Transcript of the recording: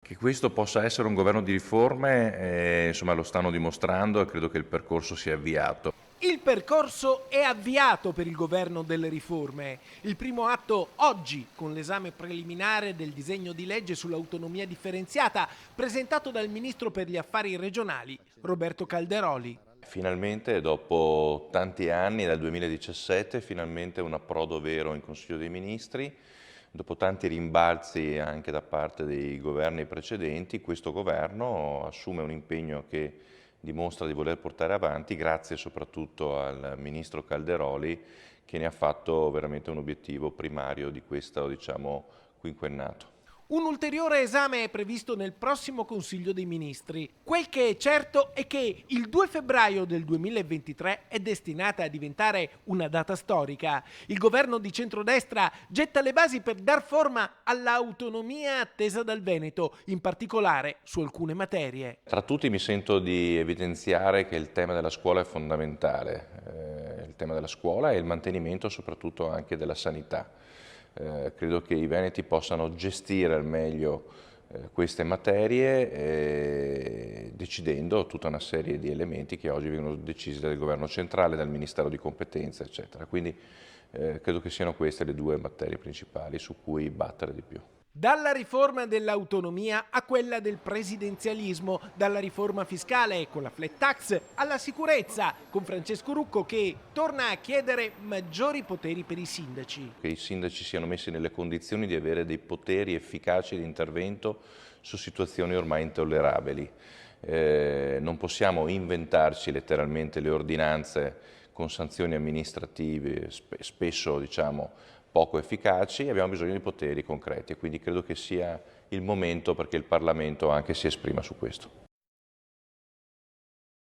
Che questo possa essere un governo di riforme, insomma, lo stanno dimostrando e credo che il percorso sia avviato. Il percorso è avviato per il governo delle riforme. Il primo atto oggi, con l'esame preliminare del disegno di legge sull'autonomia differenziata, presentato dal ministro per gli affari regionali, Roberto Calderoli. Finalmente, dopo tanti anni, dal 2017, finalmente un approdo vero in Consiglio dei Ministri. Dopo tanti rimbalzi anche da parte dei governi precedenti, questo governo assume un impegno che dimostra di voler portare avanti, grazie soprattutto al ministro Calderoli, che ne ha fatto veramente un obiettivo primario di questo, diciamo, quinquennato. Un ulteriore esame è previsto nel prossimo Consiglio dei Ministri. Quel che è certo è che il 2 febbraio del 2023 è destinata a diventare una data storica. Il governo di centrodestra getta le basi per dar forma all'autonomia attesa dal Veneto, in particolare su alcune materie. Tra tutti mi sento di evidenziare che il tema della scuola è fondamentale, il tema della scuola e il mantenimento soprattutto anche della sanità. Credo che i veneti possano gestire al meglio queste materie decidendo tutta una serie di elementi che oggi vengono decisi dal governo centrale, dal Ministero di competenza, eccetera. Quindi credo che siano queste le due materie principali su cui battere di più. Dalla riforma dell'autonomia a quella del presidenzialismo, dalla riforma fiscale con la flat tax alla sicurezza con Francesco Rucco che torna a chiedere maggiori poteri per i sindaci. Che i sindaci siano messi nelle condizioni di avere dei poteri efficaci di intervento su situazioni ormai intollerabili. Non possiamo inventarci letteralmente le ordinanze con sanzioni amministrative spesso diciamo, poco efficaci, abbiamo bisogno di poteri concreti e quindi credo che sia il momento perché il Parlamento anche si esprima su questo.